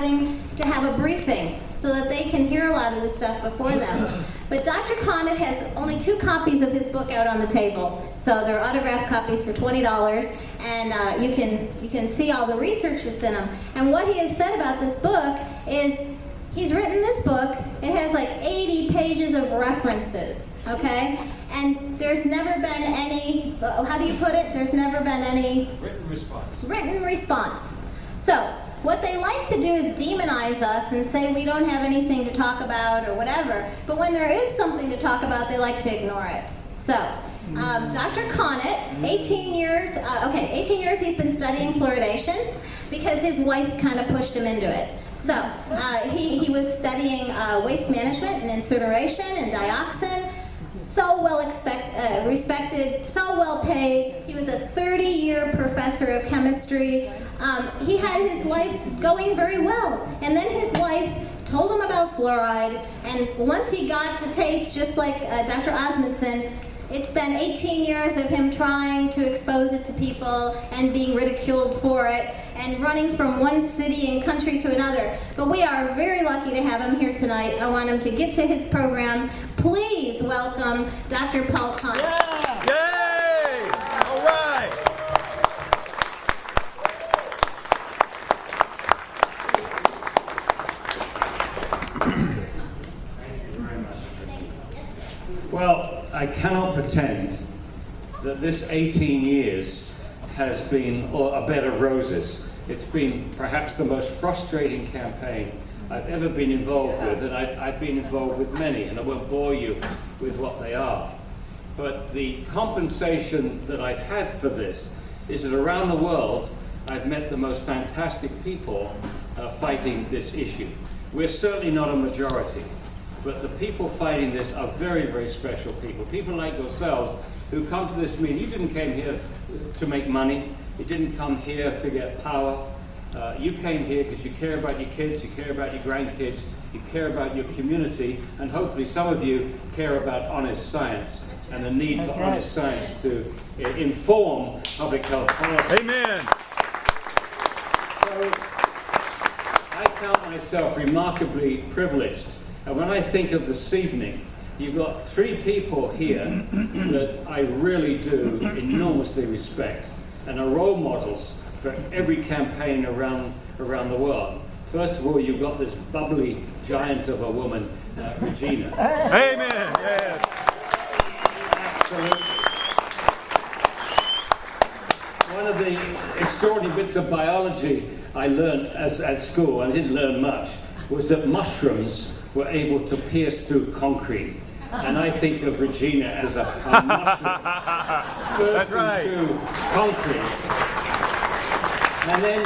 having to have a briefing so that they can hear a lot of this stuff before them. But Dr. Connett has only 2 copies of his book out on the table. So they're autographed copies for $20, and you can see all the research that's in them. And what he has said about this book is he's written this book. It has like 80 pages of references, okay? And there's never been any, how do you put it? There's never been any written response. Written response. So what they like to do is demonize us and say we don't have anything to talk about or whatever. But when there is something to talk about, they like to ignore it. So Dr. Connett, 18 years he's been studying fluoridation because his wife kind of pushed him into it. So he was studying waste management and incineration and dioxin. So well respected, so well paid. He was a 30-year professor of chemistry. He had his life going very well. And then his wife told him about fluoride, and once he got the taste, just like Dr. Osmondson, it's been 18 years of him trying to expose it to people and being ridiculed for it and running from one city and country to another. But we are very lucky to have him here tonight. I want him to get to his program. Please welcome Dr. Paul Connett. Yeah. Yay! All right. Thank you very much. Well, I cannot pretend that this 18 years has been a bed of roses. It's been perhaps the most frustrating campaign I've ever been involved with, and I've been involved with many, and I won't bore you with what they are. But the compensation that I've had for this is that around the world, I've met the most fantastic people fighting this issue. We're certainly not a majority, but the people fighting this are very, very special people. People like yourselves who come to this meeting. You didn't come here to make money. You didn't come here to get power. You came here because you care about your kids, you care about your grandkids, you care about your community, and hopefully some of you care about honest science and the need for honest science to inform public health policy. Amen. So I count myself remarkably privileged. And when I think of this evening, you've got 3 people here that I really do enormously respect and are role models for every campaign around the world. First of all, you've got this bubbly giant of a woman, Regina. Amen. Yes. Absolutely. One of the extraordinary bits of biology I learnt at school, and I didn't learn much, was that mushrooms were able to pierce through concrete. And I think of Regina as a mushroom bursting through concrete. And then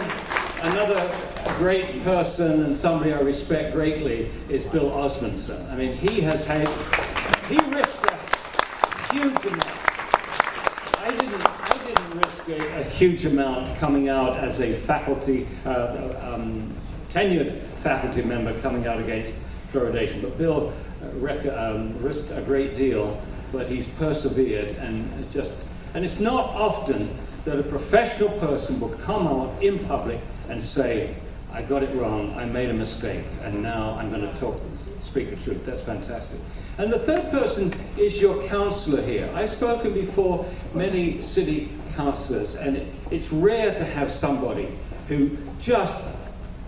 another great person and somebody I respect greatly is Bill Osmondson. I mean, he risked a huge amount. I didn't risk a huge amount coming out as a faculty, tenured faculty member coming out against fluoridation. But Bill risked a great deal, but he's persevered and it's not often that a professional person will come out in public and say, I got it wrong, I made a mistake, and now I'm going to speak the truth. That's fantastic. And the third person is your counselor here. I've spoken before many city councillors, and it's rare to have somebody who just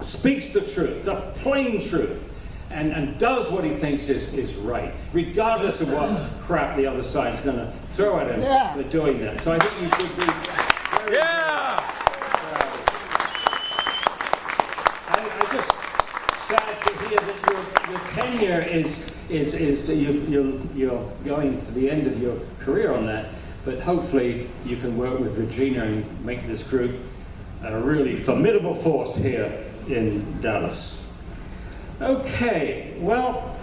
speaks the truth, the plain truth, and does what he thinks is right, regardless of what crap the other side's going to throw at him for doing that. So I think you should be very proud. I'm just sad to hear that your tenure you're going to the end of your career on that, but hopefully you can work with Regina and make this group a really formidable force here in Dallas. Okay, well,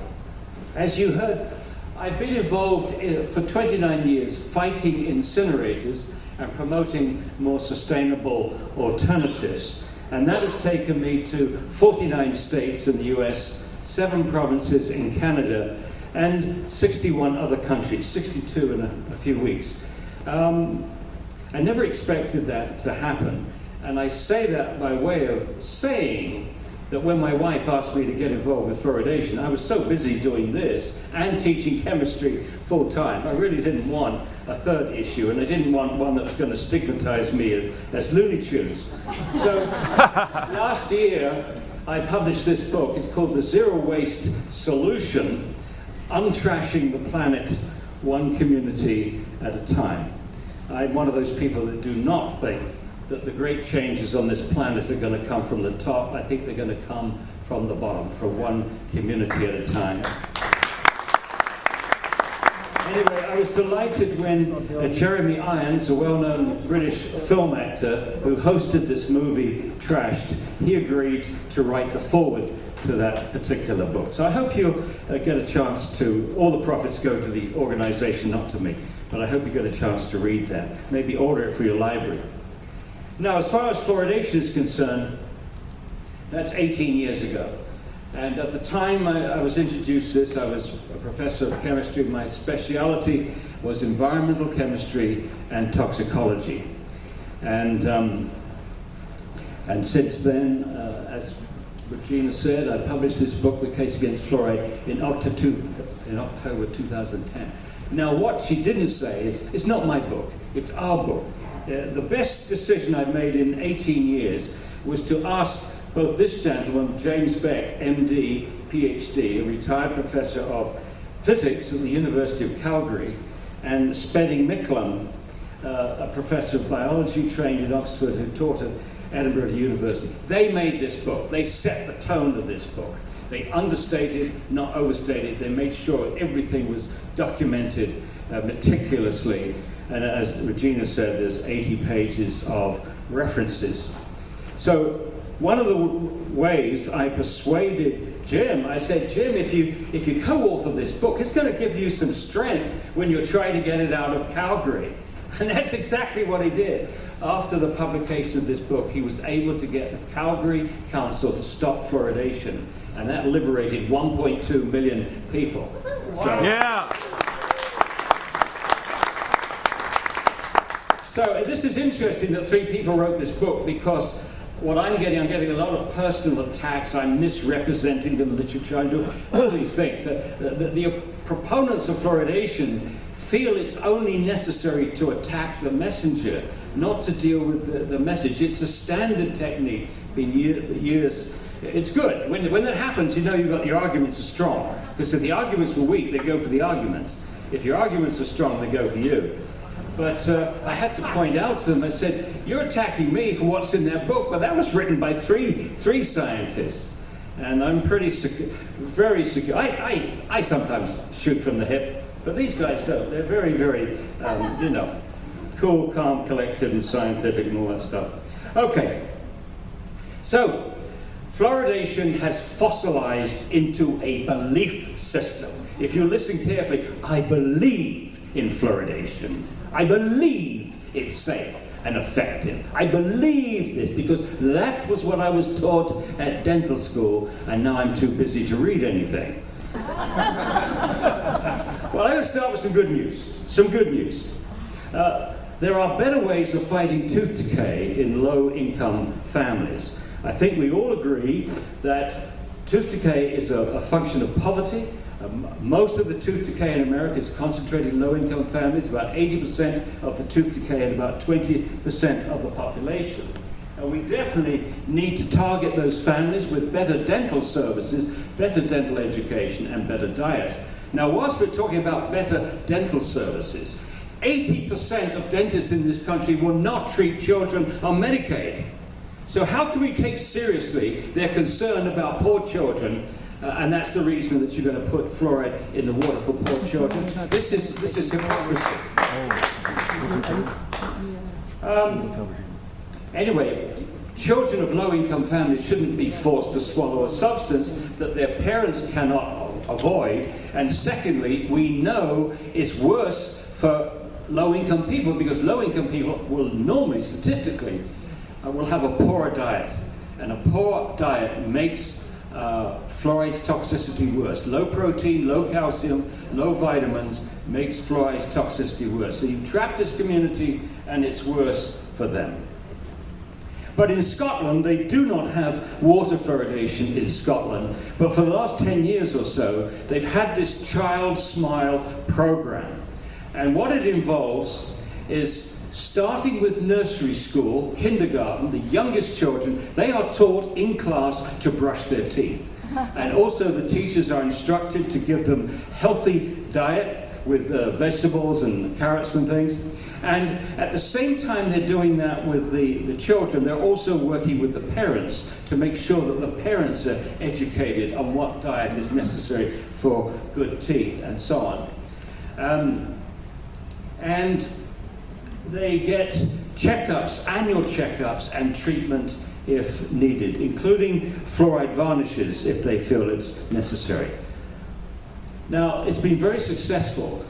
as you heard, I've been involved for 29 years fighting incinerators and promoting more sustainable alternatives. And that has taken me to 49 states in the US, 7 provinces in Canada, and 61 other countries, 62 in a few weeks. I never expected that to happen. And I say that by way of saying that when my wife asked me to get involved with fluoridation, I was so busy doing this and teaching chemistry full time. I really didn't want a third issue, and I didn't want one that was going to stigmatize me as Looney Tunes. So last year, I published this book. It's called The Zero Waste Solution, Untrashing the Planet One Community at a Time. I'm one of those people that do not think that the great changes on this planet are going to come from the top. I think they're going to come from the bottom, from one community at a time. Anyway, I was delighted when Jeremy Irons, a well-known British film actor who hosted this movie, Trashed, he agreed to write the foreword to that particular book. So I hope you'll get a chance to, all the profits go to the organization, not to me, but I hope you get a chance to read that. Maybe order it for your library. Now, as far as fluoridation is concerned, that's 18 years ago. And at the time I was introduced to this, I was a professor of chemistry. My speciality was environmental chemistry and toxicology. And since then, as Regina said, I published this book, The Case Against Fluoride, in October 2010. Now, what she didn't say is, it's not my book, it's our book. The best decision I've made in 18 years was to ask both this gentleman, James Beck, MD, PhD, a retired professor of physics at the University of Calgary, and Spedding Micklem, a professor of biology trained in Oxford who taught at Edinburgh University. They made this book. They set the tone of this book. They understated, not overstated. They made sure everything was documented meticulously. And as Regina said, there's 80 pages of references. So one of the ways I persuaded Jim, I said, Jim, if you co-author this book, it's going to give you some strength when you're trying to get it out of Calgary. And that's exactly what he did. After the publication of this book, he was able to get the Calgary Council to stop fluoridation. And that liberated 1.2 million people. Wow. So, yeah. So this is interesting that 3 people wrote this book, because what I'm getting a lot of personal attacks. I'm misrepresenting the literature. I'm doing all these things. The proponents of fluoridation feel it's only necessary to attack the messenger, not to deal with the message. It's a standard technique, been years. It's good. When that happens, you know your arguments are strong. Because if the arguments were weak, they go for the arguments. If your arguments are strong, they go for you. But I had to point out to them, I said, you're attacking me for what's in that book, but that was written by three scientists. And I'm very secure. I sometimes shoot from the hip, but these guys don't. They're very, very, cool, calm, collected, and scientific, and all that stuff. Okay, so fluoridation has fossilized into a belief system. If you listen carefully, I believe in fluoridation. I believe it's safe and effective. I believe this because that was what I was taught at dental school, and now I'm too busy to read anything. Well, I'm going to start with some good news. Some good news. There are better ways of fighting tooth decay in low-income families. I think we all agree that tooth decay is a function of poverty. Most of the tooth decay in America is concentrated in low-income families. About 80% of the tooth decay and about 20% of the population. And we definitely need to target those families with better dental services, better dental education, and better diet. Now, whilst we're talking about better dental services, 80% of dentists in this country will not treat children on Medicaid. So how can we take seriously their concern about poor children? And that's the reason that you're going to put fluoride in the water for poor children. This is hypocrisy. Anyway, children of low-income families shouldn't be forced to swallow a substance that their parents cannot avoid. And secondly, we know is worse for low-income people, because low-income people will normally, statistically, will have a poorer diet. And a poor diet makes fluoride's toxicity worse. Low protein, low calcium, low vitamins makes fluoride's toxicity worse. So you've trapped this community, and it's worse for them. But in Scotland, they do not have water fluoridation in Scotland. But for the last 10 years or so, they've had this Child Smile program. And what it involves is starting with nursery school, kindergarten, the youngest children, they are taught in class to brush their teeth. And also the teachers are instructed to give them healthy diet with vegetables and carrots and things. And at the same time they're doing that with the children, they're also working with the parents to make sure that the parents are educated on what diet is necessary for good teeth and so on. And they get checkups, annual checkups and treatment if needed, including fluoride varnishes if they feel it's necessary. Now, it's been very successful.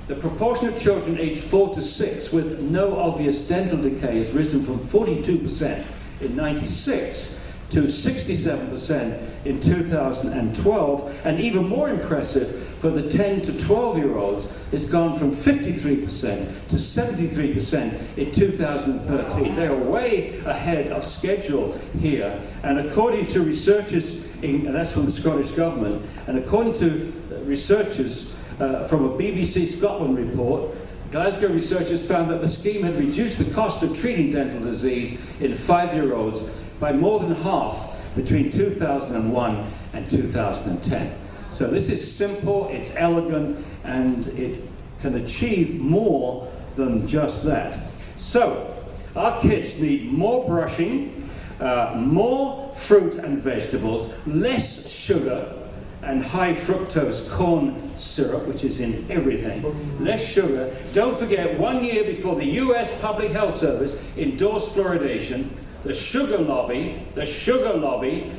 The proportion of children aged 4 to 6 with no obvious dental decay has risen from 42% in '96 to 67% in 2012, and even more impressive for the 10 to 12-year-olds, it's gone from 53% to 73% in 2013. They are way ahead of schedule here, and according to researchers, and that's from the Scottish Government, and according to researchers from a BBC Scotland report, Glasgow researchers found that the scheme had reduced the cost of treating dental disease in 5-year-olds by more than half between 2001 and 2010. So this is simple, it's elegant, and it can achieve more than just that. So, our kids need more brushing, more fruit and vegetables, less sugar, and high fructose corn syrup, which is in everything. Less sugar. Don't forget, 1 year before the US Public Health Service endorsed fluoridation, the sugar lobby,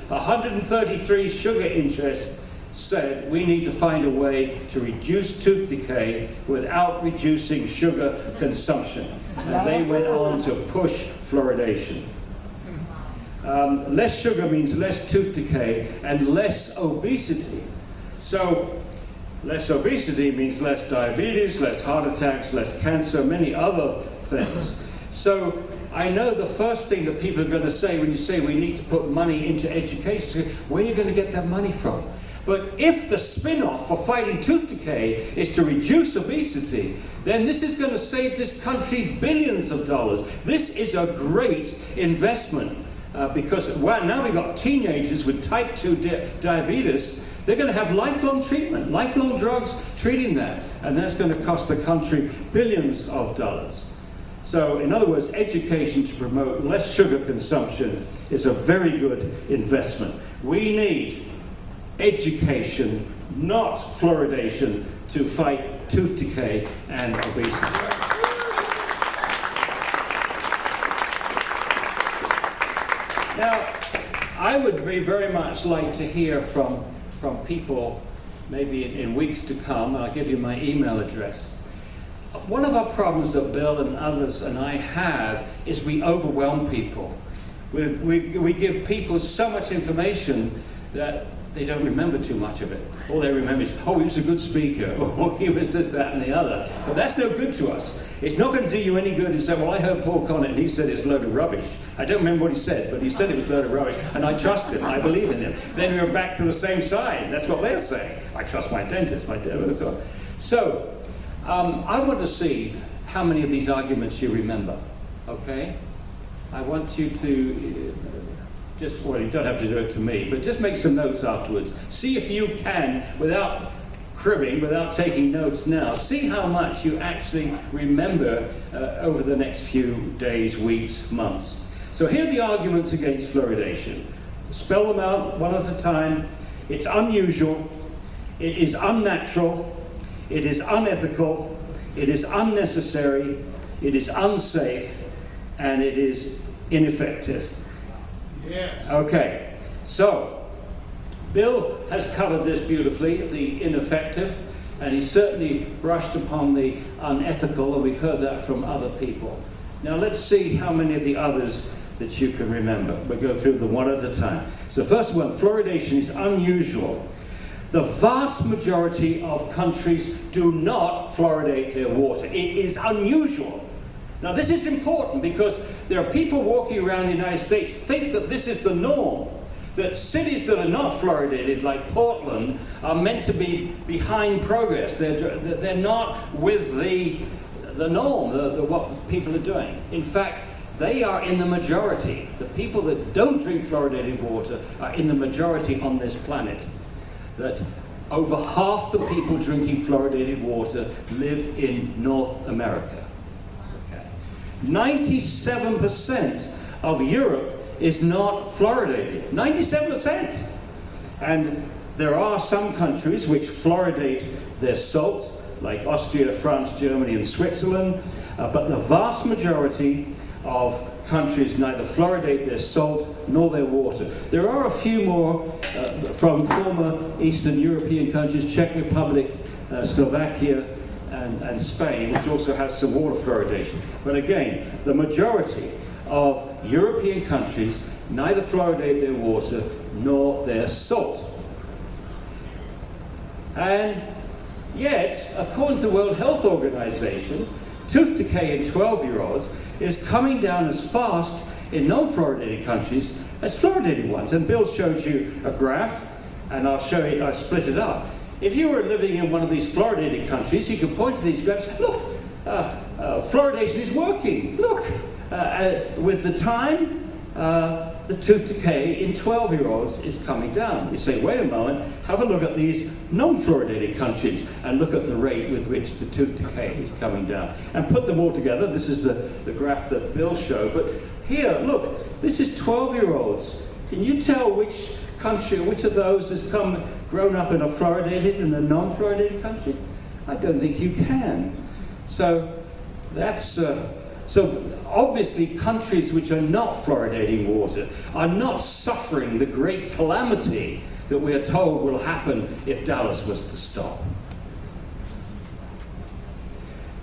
133 sugar interests said we need to find a way to reduce tooth decay without reducing sugar consumption. And they went on to push fluoridation. Less sugar means less tooth decay and less obesity. So, less obesity means less diabetes, less heart attacks, less cancer, many other things. So, I know the first thing that people are going to say when you say we need to put money into education, where are you going to get that money from? But if the spin-off for fighting tooth decay is to reduce obesity, then this is going to save this country billions of dollars. This is a great investment. Because now we've got teenagers with type 2 diabetes, they're going to have lifelong treatment, lifelong drugs treating that, and that's going to cost the country billions of dollars. So, in other words, education to promote less sugar consumption is a very good investment. We need education, not fluoridation, to fight tooth decay and obesity. Now, I would very much like to hear from people, maybe in weeks to come. I'll give you my email address. One of our problems that Bill and others and I have is we overwhelm people. We give people so much information that they don't remember too much of it. All they remember is, oh, he was a good speaker, or he was this, that, and the other. But that's no good to us. It's not going to do you any good to say, well, I heard Paul Connett, and he said it's a load of rubbish. I don't remember what he said, but he said it was a load of rubbish, and I trust him, I believe in him. Then we're back to the same side. That's what they're saying. I trust my dentist, So, I want to see how many of these arguments you remember, okay? I want you to well, you don't have to do it to me, but just make some notes afterwards. See if you can, without cribbing, without taking notes now, see how much you actually remember over the next few days, weeks, months. So here are the arguments against fluoridation. Spell them out one at a time. It's unusual, it is unnatural, it is unethical, it is unnecessary, it is unsafe, and it is ineffective. Yes. Okay, so Bill has covered this beautifully, the ineffective, and he certainly brushed upon the unethical, and we've heard that from other people. Now let's see how many of the others that you can remember. We'll go through them one at a time. So first one, fluoridation is unusual. The vast majority of countries do not fluoridate their water. It is unusual. Now this is important because there are people walking around the United States think that this is the norm, that cities that are not fluoridated, like Portland, are meant to be behind progress. They're not with the norm, what people are doing. In fact, they are in the majority. The people that don't drink fluoridated water are in the majority on this planet. That over half the people drinking fluoridated water live in North America. 97% of Europe is not fluoridated. 97%! And there are some countries which fluoridate their salt, like Austria, France, Germany, and Switzerland, but the vast majority of countries neither fluoridate their salt nor their water. There are a few more from former Eastern European countries, Czech Republic, Slovakia, and Spain, which also has some water fluoridation. But again, the majority of European countries neither fluoridate their water nor their salt. And yet, according to the World Health Organization, tooth decay in 12-year-olds is coming down as fast in non-fluoridated countries as fluoridated ones. And Bill showed you a graph, and I'll show it, I split it up. If you were living in one of these fluoridated countries, you could point to these graphs, look, fluoridation is working. Look, with the time, the tooth decay in 12-year-olds is coming down. You say, wait a moment, have a look at these non-fluoridated countries and look at the rate with which the tooth decay is coming down. And put them all together. This is the graph that Bill showed. But here, look, this is 12-year-olds. Can you tell which country, which of those has grown up in a fluoridated and a non-fluoridated country? I don't think you can. So that's so obviously countries which are not fluoridating water are not suffering the great calamity that we are told will happen if Dallas was to stop.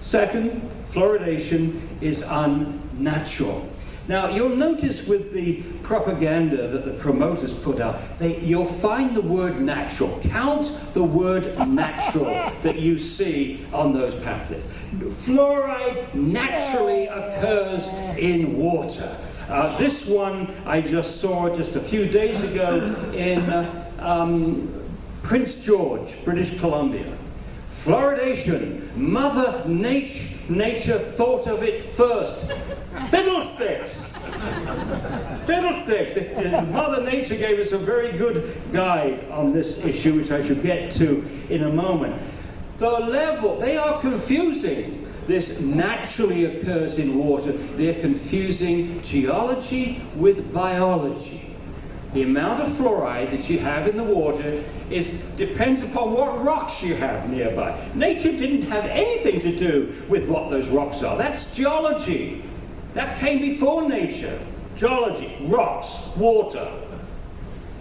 Second, fluoridation is unnatural. Now, you'll notice with the propaganda that the promoters put out, you'll find the word natural. Count the word natural that you see on those pamphlets. Fluoride naturally occurs in water. This one I just saw just a few days ago in Prince George, British Columbia. Fluoridation, Mother Nature thought of it first. Fiddlesticks! Fiddlesticks! Mother Nature gave us a very good guide on this issue, which I should get to in a moment. The level, they are confusing. This naturally occurs in water. They're confusing geology with biology. The amount of fluoride that you have in the water depends upon what rocks you have nearby. Nature didn't have anything to do with what those rocks are. That's geology. That came before nature. Geology, rocks, water.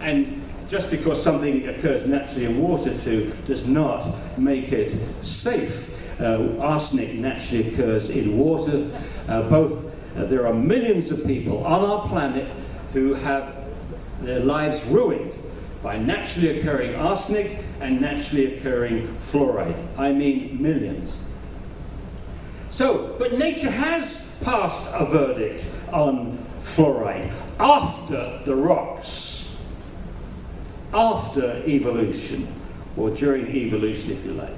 And just because something occurs naturally in water too does not make it safe. Arsenic naturally occurs in water. There are millions of people on our planet who have their lives ruined by naturally occurring arsenic and naturally occurring fluoride. I mean millions. So, but nature has passed a verdict on fluoride after the rocks, after evolution, or during evolution if you like.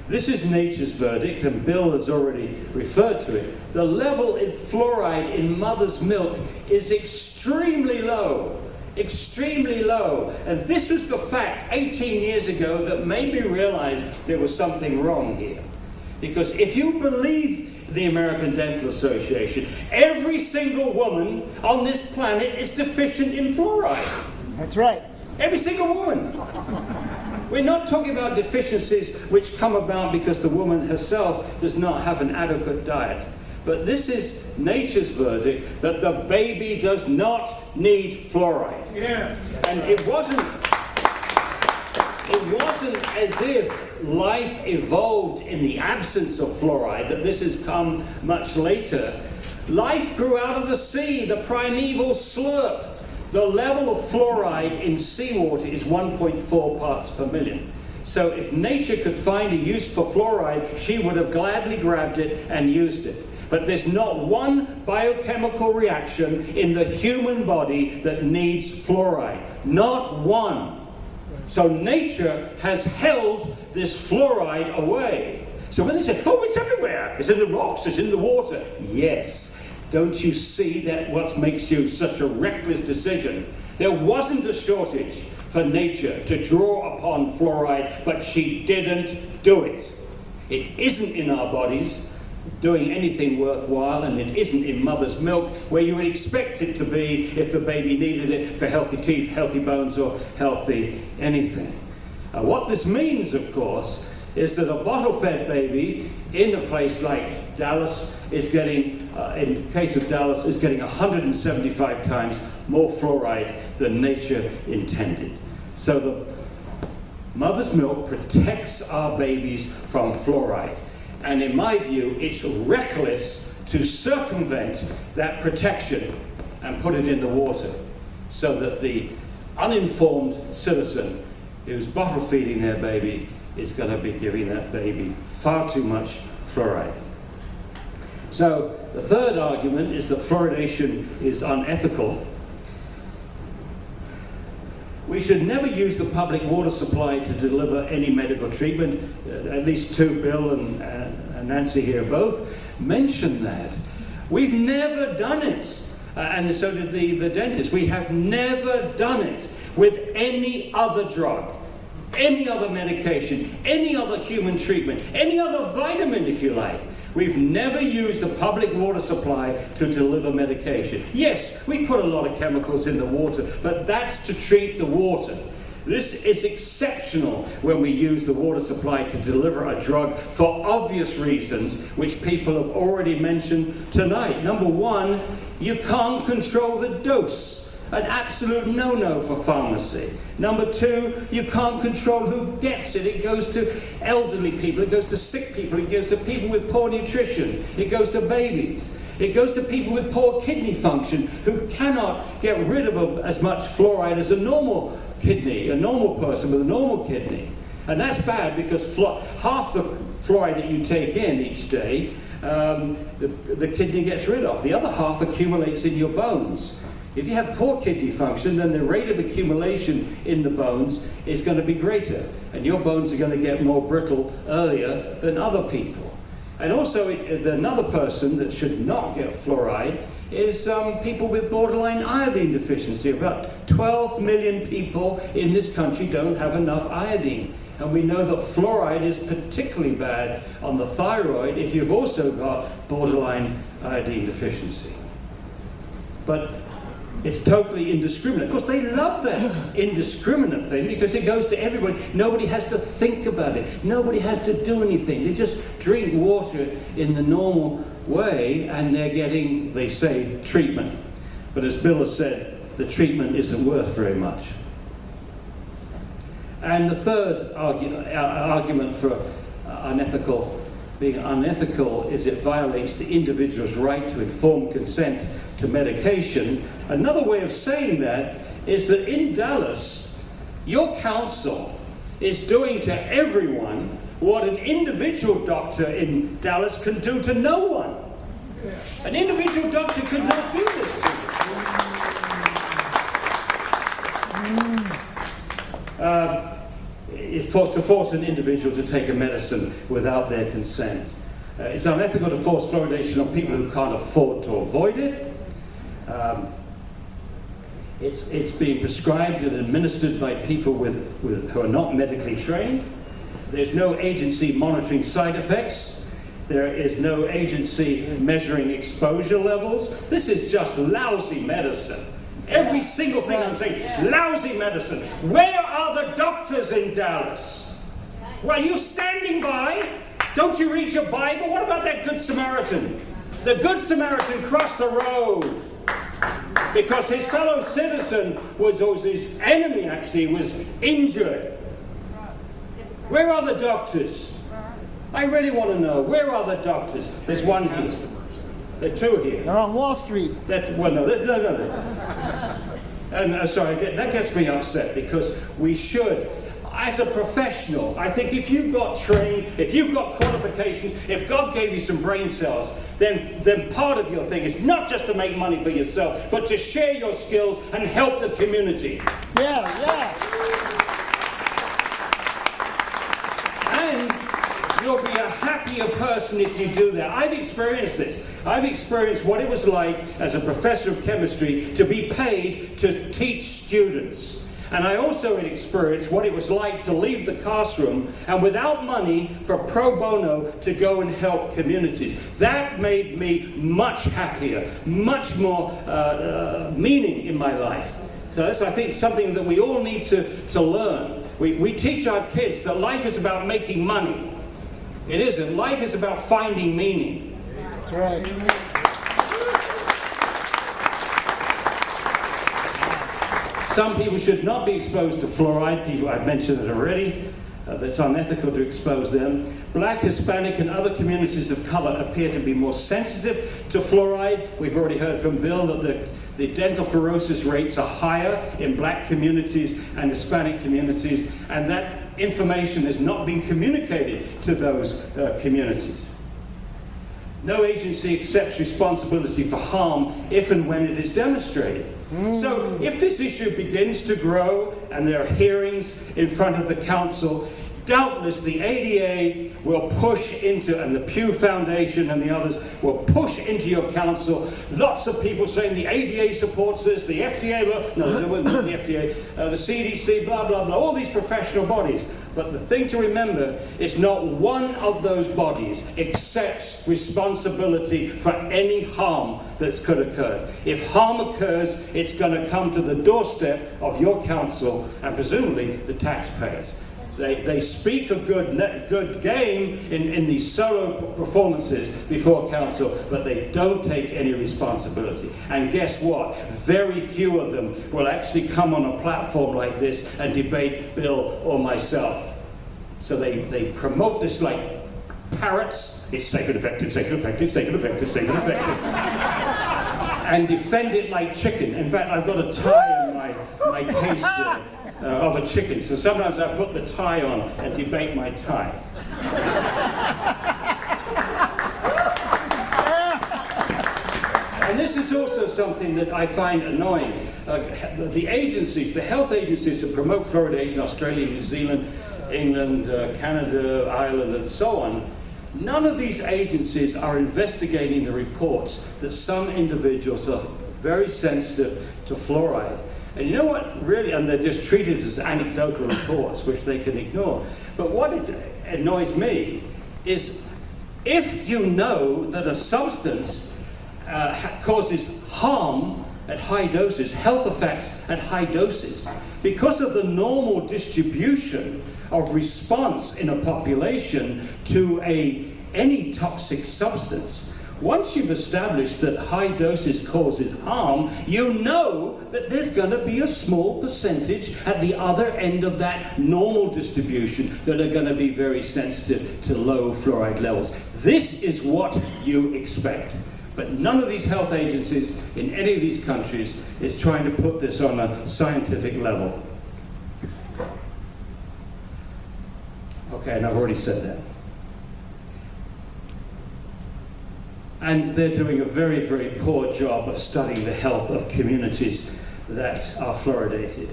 This is nature's verdict, and Bill has already referred to it. The level of fluoride in mother's milk is extremely low. Extremely low. And this was the fact 18 years ago that made me realize there was something wrong here. Because if you believe the American Dental Association, every single woman on this planet is deficient in fluoride. That's right. Every single woman. We're not talking about deficiencies which come about because the woman herself does not have an adequate diet. But this is nature's verdict that the baby does not need fluoride. Yes. And it wasn't as if life evolved in the absence of fluoride, that this has come much later. Life grew out of the sea, the primeval slurp. The level of fluoride in seawater is 1.4 parts per million. So if nature could find a use for fluoride, she would have gladly grabbed it and used it. But there's not one biochemical reaction in the human body that needs fluoride. Not one. So nature has held this fluoride away. So when they say, oh, it's everywhere, it's in the rocks, it's in the water. Yes. Don't you see that what makes you such a reckless decision? There wasn't a shortage for nature to draw upon fluoride, but she didn't do it. It isn't in our bodies doing anything worthwhile, and it isn't in mother's milk where you would expect it to be if the baby needed it for healthy teeth, healthy bones, or healthy anything. What this means, of course, is that a bottle-fed baby in a place like Dallas is getting, in the case of Dallas, is getting 175 times more fluoride than nature intended. So the mother's milk protects our babies from fluoride. And in my view, it's reckless to circumvent that protection and put it in the water so that the uninformed citizen who's bottle feeding their baby is going to be giving that baby far too much fluoride. So the third argument is that fluoridation is unethical. We should never use the public water supply to deliver any medical treatment. At least two, Bill and Nancy here, both mentioned that. We've never done it. And so did the dentist. We have never done it with any other drug, any other medication, any other human treatment, any other vitamin, if you like. We've never used the public water supply to deliver medication. Yes, we put a lot of chemicals in the water, but that's to treat the water. This is exceptional when we use the water supply to deliver a drug for obvious reasons, which people have already mentioned tonight. Number one, you can't control the dose. An absolute no-no for pharmacy. Number two, you can't control who gets it. It goes to elderly people, it goes to sick people, it goes to people with poor nutrition, it goes to babies, it goes to people with poor kidney function who cannot get rid of as much fluoride as a normal kidney, a normal person with a normal kidney. And that's bad because half the fluoride that you take in each day, the kidney gets rid of. The other half accumulates in your bones. If you have poor kidney function, then the rate of accumulation in the bones is going to be greater, and your bones are going to get more brittle earlier than other people. And also, another person that should not get fluoride is people with borderline iodine deficiency. About 12 million people in this country don't have enough iodine. And we know that fluoride is particularly bad on the thyroid if you've also got borderline iodine deficiency. But it's totally indiscriminate. Of course, they love that indiscriminate thing because it goes to everybody. Nobody has to think about it. Nobody has to do anything. They just drink water in the normal way and they're getting, they say, treatment. But as Bill has said, the treatment isn't worth very much. And the third argument for being unethical is it violates the individual's right to informed consent to medication. Another way of saying that is that in Dallas, your council is doing to everyone what an individual doctor in Dallas can do to no one. An individual doctor could not do this to you. To force an individual to take a medicine without their consent. It's unethical to force fluoridation on people who can't afford to avoid it. It's being prescribed and administered by people who are not medically trained. There's no agency monitoring side effects. There is no agency measuring exposure levels. This is just lousy medicine. Every single thing I'm saying is lousy medicine. Where are the doctors in Dallas? Well, are you standing by? Don't you read your Bible? What about that Good Samaritan? The Good Samaritan crossed the road because his fellow citizen his enemy actually, was injured. Where are the doctors? I really want to know. Where are the doctors? There's one here. There are two here. They're on Wall Street. No. And sorry, that gets me upset because we should. as a professional, I think if you've got training, if you've got qualifications, if God gave you some brain cells, then part of your thing is not just to make money for yourself, but to share your skills and help the community. Yeah. And you'll be a happier person if you do that. I've experienced this. I've experienced what it was like as a professor of chemistry to be paid to teach students. And I also experienced what it was like to leave the classroom and without money for pro bono to go and help communities. That made me much happier, much more meaning in my life. So that's, I think, something that we all need to learn. We teach our kids that life is about making money. It isn't. Life is about finding meaning. That's right. Some people should not be exposed to fluoride. People, I've mentioned it already. That's unethical to expose them. Black, Hispanic, and other communities of color appear to be more sensitive to fluoride. We've already heard from Bill that the dental fluorosis rates are higher in black communities and Hispanic communities, and that information is not being communicated to those communities. No agency accepts responsibility for harm if and when it is demonstrated. So if this issue begins to grow and there are hearings in front of the council, doubtless the ADA will push into, and the Pew Foundation and the others will push into your council. Lots of people saying the ADA supports this, the FDA, no, it wasn't the FDA, the CDC, blah, blah, blah, all these professional bodies. But the thing to remember is not one of those bodies accepts responsibility for any harm that's could occur. If harm occurs, it's going to come to the doorstep of your council and presumably the taxpayers. They speak a good game in these solo performances before council, but they don't take any responsibility. And guess what? Very few of them will actually come on a platform like this and debate Bill or myself. So they promote this like parrots. It's safe and effective, safe and effective, safe and effective, safe and effective. And defend it like chicken. In fact, I've got a tie on my case there. Of a chicken, so sometimes I put the tie on and debate my tie. And this is also something that I find annoying. The agencies, the health agencies that promote fluoridation, Australia, New Zealand, England, Canada, Ireland, and so on, none of these agencies are investigating the reports that some individuals are very sensitive to fluoride. And you know what really, and they're just treated as anecdotal reports, which they can ignore. But what annoys me is if you know that a substance causes harm at high doses, health effects at high doses, because of the normal distribution of response in a population to any toxic substance, once you've established that high doses causes harm, you know that there's going to be a small percentage at the other end of that normal distribution that are going to be very sensitive to low fluoride levels. This is what you expect. But none of these health agencies in any of these countries is trying to put this on a scientific level. Okay, and I've already said that. And they're doing a very, very poor job of studying the health of communities that are fluoridated.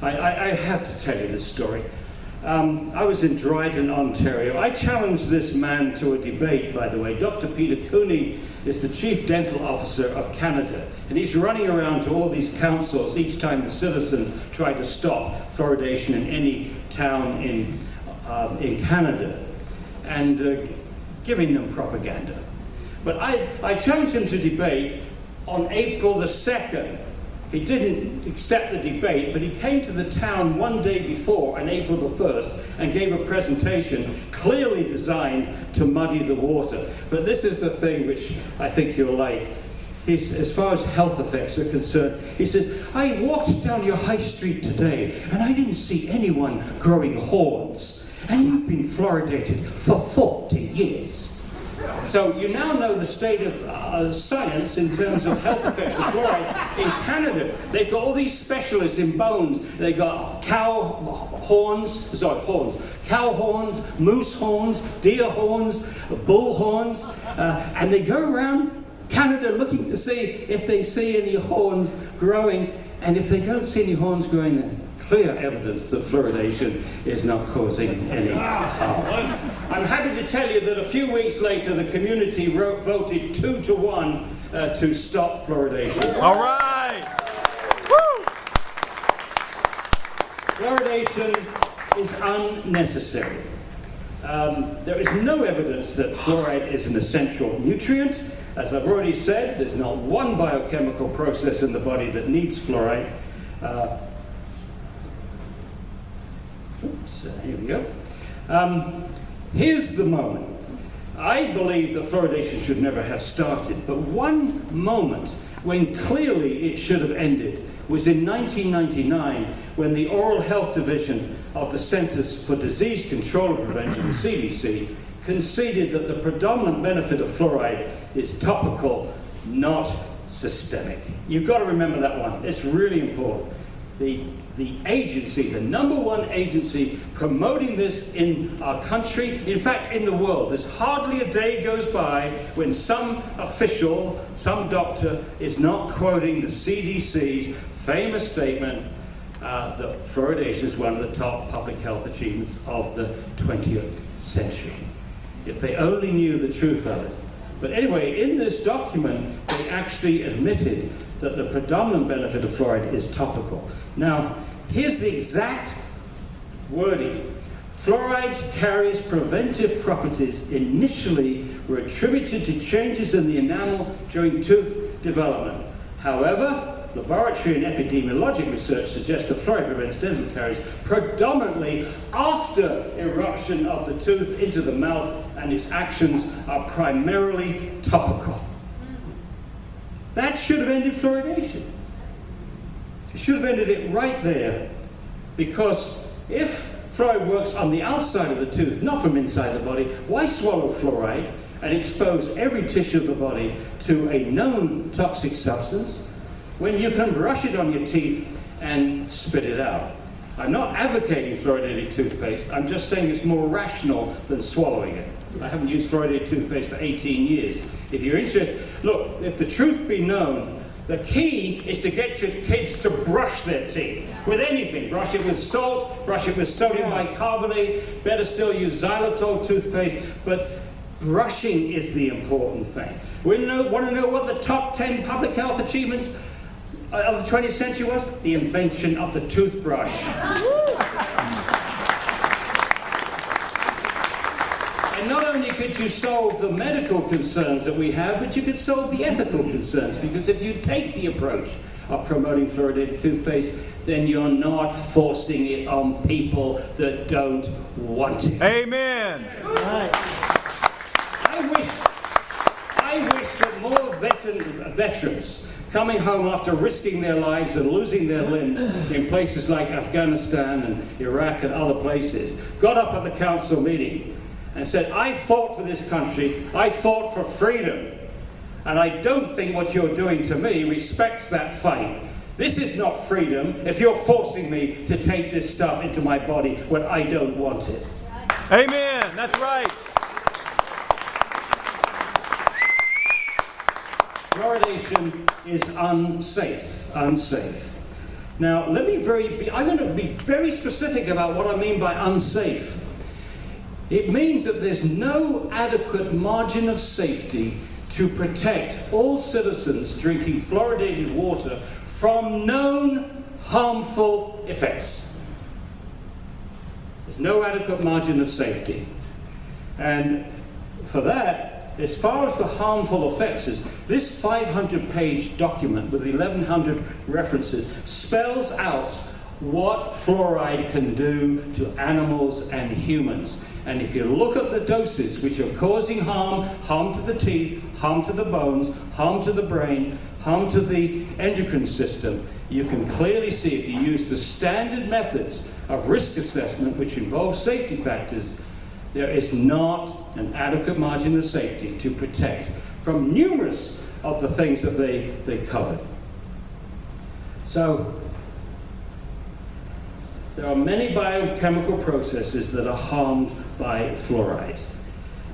I have to tell you this story. I was in Dryden, Ontario. I challenged this man to a debate, by the way. Dr. Peter Cooney is the Chief Dental Officer of Canada, and he's running around to all these councils each time the citizens try to stop fluoridation in any town in Canada, and giving them propaganda. But I challenged him to debate on April the 2nd. He didn't accept the debate, but he came to the town one day before, on April the 1st, and gave a presentation clearly designed to muddy the water. But this is the thing which I think you'll like. As far as health effects are concerned, he says, I walked down your high street today, and I didn't see anyone growing horns. And you've been fluoridated for 40 years. So you now know the state of science in terms of health effects of fluoride in Canada. They've got all these specialists in bones. They've got cow horns, moose horns, deer horns, bull horns, and they go around Canada looking to see if they see any horns growing, and if they don't see any horns growing, then clear evidence that fluoridation is not causing any harm. I'm happy to tell you that a few weeks later the community voted 2-1 to stop fluoridation. All right. Woo! Fluoridation is unnecessary. There is no evidence that fluoride is an essential nutrient. As I've already said, there's not one biochemical process in the body that needs fluoride. Here we go. Here's the moment. I believe that fluoridation should never have started, but one moment when clearly it should have ended was in 1999, when the Oral Health Division of the Centers for Disease Control and Prevention, the CDC, conceded that the predominant benefit of fluoride is topical, not systemic. You've got to remember that one. It's really important. The agency, the #1 agency promoting this in our country, in fact in the world, there's hardly a day goes by when some official, some doctor is not quoting the CDC's famous statement that fluoridation is one of the top public health achievements of the 20th century. If they only knew the truth of it. But anyway, in this document, they actually admitted that the predominant benefit of fluoride is topical. Now, here's the exact wording. Fluorides carries preventive properties initially were attributed to changes in the enamel during tooth development. However, laboratory and epidemiologic research suggests that fluoride prevents dental caries predominantly after eruption of the tooth into the mouth, and its actions are primarily topical. That should have ended fluoridation. It should have ended it right there, because if fluoride works on the outside of the tooth, not from inside the body, why swallow fluoride and expose every tissue of the body to a known toxic substance when you can brush it on your teeth and spit it out? I'm not advocating fluoridated toothpaste. I'm just saying it's more rational than swallowing it. I haven't used fluoridated toothpaste for 18 years. If you're interested, look, if the truth be known, the key is to get your kids to brush their teeth with anything. Brush it with salt, brush it with sodium bicarbonate, better still use xylitol toothpaste, but brushing is the important thing. Want to know what the top 10 public health achievements of the 20th century was? The invention of the toothbrush. And not only could you solve the medical concerns that we have, but you could solve the ethical concerns, because if you take the approach of promoting fluoridated toothpaste, then you're not forcing it on people that don't want it. Amen. Right. I wish that more veterans coming home after risking their lives and losing their limbs in places like Afghanistan and Iraq and other places got up at the council meeting and said, I fought for this country, I fought for freedom, and I don't think what you're doing to me respects that fight. This is not freedom if you're forcing me to take this stuff into my body when I don't want it. Amen. That's right. Fluoridation is unsafe. Now, I'm going to be very specific about what I mean by unsafe. It means that there's no adequate margin of safety to protect all citizens drinking fluoridated water from known harmful effects. There's no adequate margin of safety. And for that, as far as the harmful effects is, this 500-page document with 1,100 references spells out what fluoride can do to animals and humans. And if you look at the doses which are causing harm to the teeth, harm to the bones, harm to the brain, harm to the endocrine system, you can clearly see, if you use the standard methods of risk assessment, which involve safety factors, there is not an adequate margin of safety to protect from numerous of the things that they covered. So, there are many biochemical processes that are harmed by fluoride.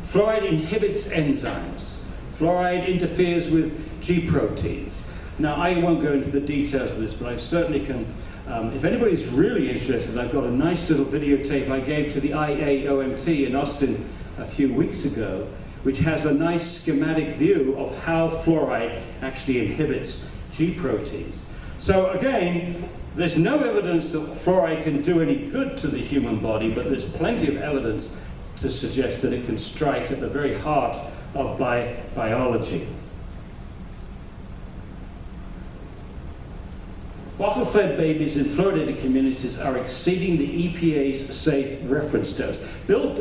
Fluoride inhibits enzymes. Fluoride interferes with G proteins. Now, I won't go into the details of this, but I certainly can. If anybody's really interested, I've got a nice little videotape I gave to the IAOMT in Austin a few weeks ago, which has a nice schematic view of how fluoride actually inhibits G proteins. So again, there's no evidence that fluoride can do any good to the human body, but there's plenty of evidence to suggest that it can strike at the very heart of biology. Bottle-fed babies in fluoridated communities are exceeding the EPA's safe reference dose. Bill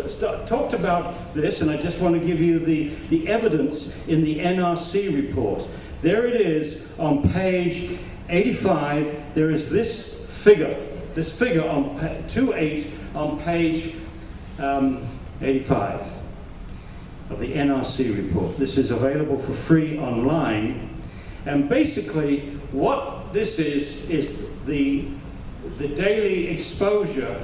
talked about this, and I just want to give you the evidence in the NRC report. There it is on page 85. There is this figure on 28 on page 85 of the NRC report. This is available for free online, and basically what this is the daily exposure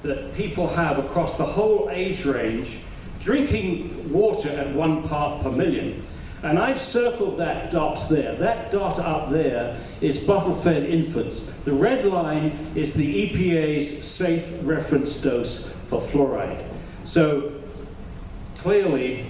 that people have across the whole age range drinking water at 1 part per million. And I've circled that dot there. That dot up there is bottle-fed infants. The red line is the EPA's safe reference dose for fluoride. So clearly,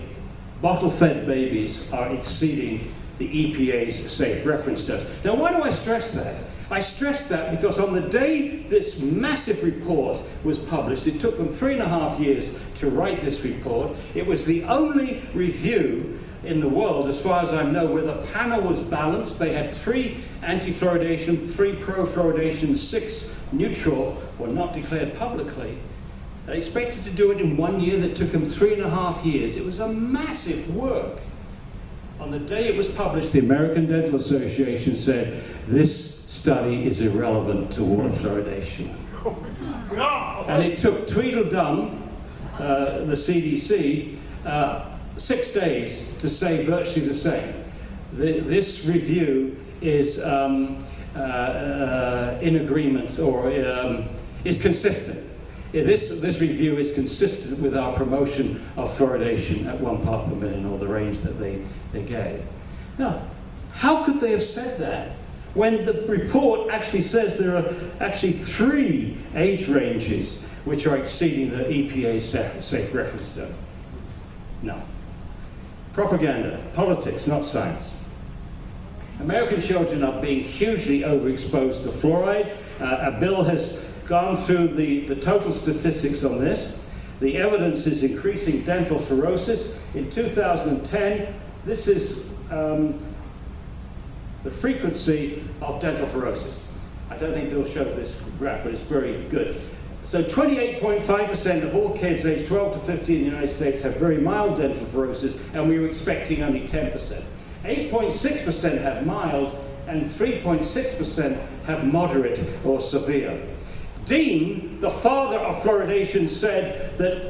bottle-fed babies are exceeding the EPA's safe reference dose. Now, why do I stress that? I stress that because on the day this massive report was published, it took them 3.5 years to write this report. It was the only review in the world, as far as I know, where the panel was balanced. They had 3 anti-fluoridation, 3 pro-fluoridation, 6 neutral, or not declared publicly. They expected to do it in 1 year. That took them 3.5 years. It was a massive work. On the day it was published, the American Dental Association said, this study is irrelevant to water fluoridation. And it took Tweedledum, the CDC, 6 days to say virtually the same. This review is in agreement, or is consistent. This review is consistent with our promotion of fluoridation at 1 part per million, or the range that they gave. Now, how could they have said that when the report actually says there are actually 3 age ranges which are exceeding the EPA safe reference dose? No. Propaganda, politics, not science. American children are being hugely overexposed to fluoride. A bill has gone through the total statistics on this. The evidence is increasing dental fluorosis. In 2010, this is the frequency of dental fluorosis. I don't think Bill showed this graph, but it's very good. So 28.5% of all kids aged 12 to 50 in the United States have very mild dental fluorosis, and we were expecting only 10%. 8.6% have mild, and 3.6% have moderate or severe. Dean, the father of fluoridation, said that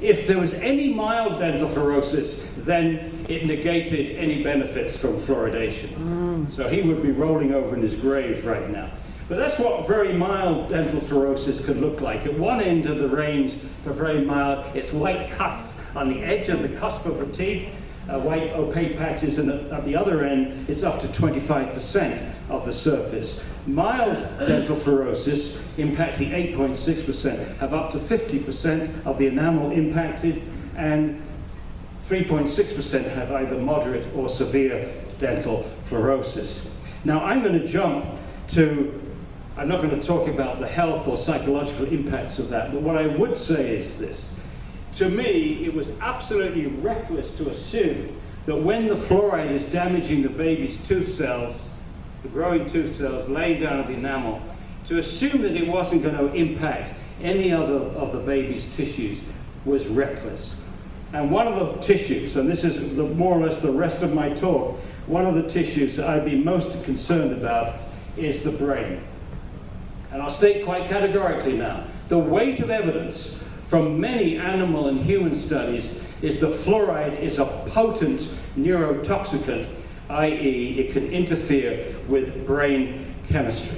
if there was any mild dental fluorosis, then it negated any benefits from fluoridation. So he would be rolling over in his grave right now. But that's what very mild dental fluorosis could look like. At one end of the range for very mild, it's white cusps on the edge of the cusp of the teeth, white opaque patches, and at the other end, it's up to 25% of the surface. Mild dental fluorosis, impacting 8.6%, have up to 50% of the enamel impacted, and 3.6% have either moderate or severe dental fluorosis. Now, I'm going to jump to, I'm not going to talk about the health or psychological impacts of that, but what I would say is this. To me, it was absolutely reckless to assume that when the fluoride is damaging the baby's tooth cells, the growing tooth cells laying down of the enamel, to assume that it wasn't going to impact any other of the baby's tissues was reckless. And one of the tissues, and this is more or less the rest of my talk, one of the tissues that I'd be most concerned about is the brain. And I'll state quite categorically now, the weight of evidence from many animal and human studies is that fluoride is a potent neurotoxicant, i.e. it can interfere with brain chemistry.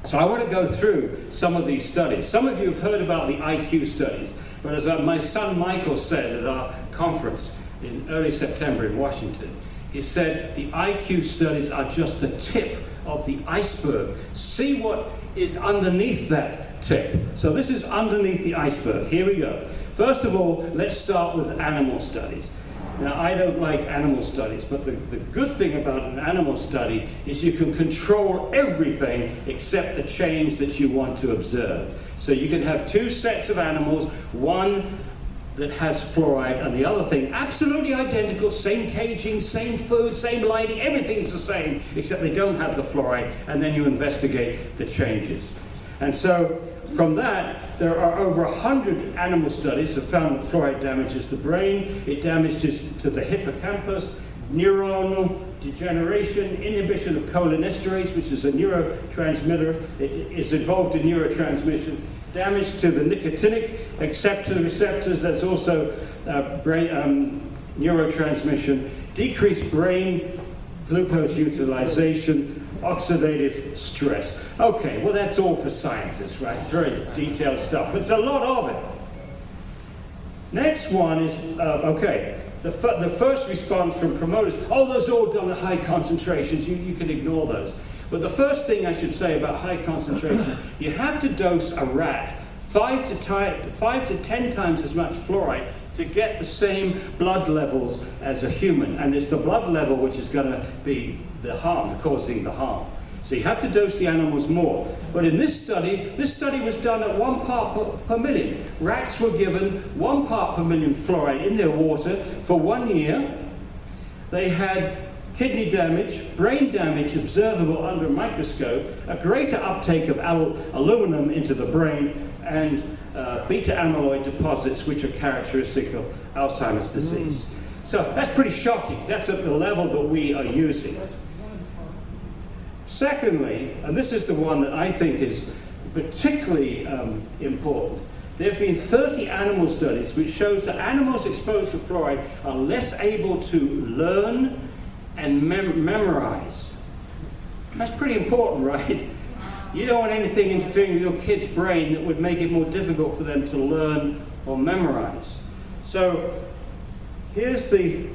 So I want to go through some of these studies. Some of you have heard about the IQ studies, but as my son Michael said at our conference in early September in Washington, he said the IQ studies are just the tip of the iceberg. See what is underneath that tip. So this is underneath the iceberg. Here we go. First of all, let's start with animal studies. Now, I don't like animal studies, but the good thing about an animal study is you can control everything except the change that you want to observe. So you can have two sets of animals, one that has fluoride and the other thing absolutely identical, same caging, same food, same lighting, everything's the same except they don't have the fluoride, and then you investigate the changes. And so from that, there are over 100 animal studies that found that fluoride damages the brain, it damages to the hippocampus, neuronal degeneration, inhibition of cholinesterase, which is a neurotransmitter, it is involved in neurotransmission, damage to the nicotinic receptors, that's also brain neurotransmission, decreased brain glucose utilization, oxidative stress. Okay, well that's all for scientists, right? It's very detailed stuff, but it's a lot of it. Next one is, the first response from promoters, oh, those are all done at high concentrations, you can ignore those. But the first thing I should say about high concentrations, you have to dose a rat 5 to 10 times as much fluoride to get the same blood levels as a human. And it's the blood level which is going to be causing the harm. So you have to dose the animals more. But in this study was done at 1 part per million. Rats were given 1 part per million fluoride in their water for 1 year. They had kidney damage, brain damage observable under a microscope, a greater uptake of aluminum into the brain, and beta amyloid deposits which are characteristic of Alzheimer's disease. So that's pretty shocking. That's at the level that we are using. Secondly, and this is the one that I think is particularly important, there have been 30 animal studies which shows that animals exposed to fluoride are less able to learn and memorize. That's pretty important, right? You don't want anything interfering with your kid's brain that would make it more difficult for them to learn or memorize. So here's the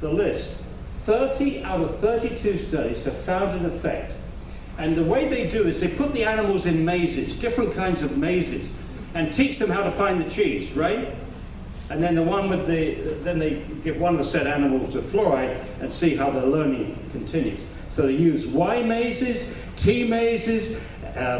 list. 30 out of 32 studies have found an effect. And the way they do this, they put the animals in mazes, different kinds of mazes, and teach them how to find the cheese, right? And then then they give one of the said animals the fluoride and see how their learning continues. So they use Y mazes, T mazes,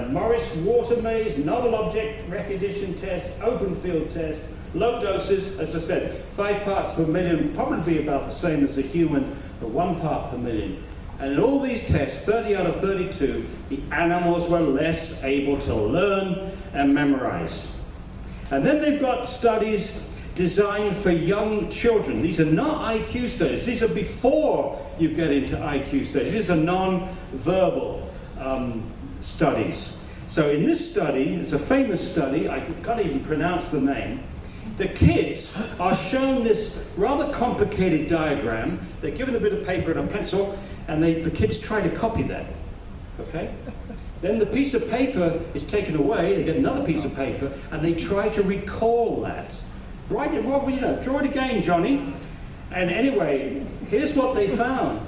Morris water maze, novel object recognition test, open field test, low doses, as I said, 5 parts per million, probably be about the same as a human for 1 part per million. And in all these tests, 30 out of 32, the animals were less able to learn and memorize. And then they've got studies designed for young children. These are not IQ studies. These are before you get into IQ studies. These are non-verbal studies. So in this study, it's a famous study, I can't even pronounce the name, the kids are shown this rather complicated diagram. They're given a bit of paper and a pencil, and the kids try to copy that, okay? Then the piece of paper is taken away, they get another piece of paper, and they try to recall that. Right, well, draw it again, Johnny. And anyway, here's what they found.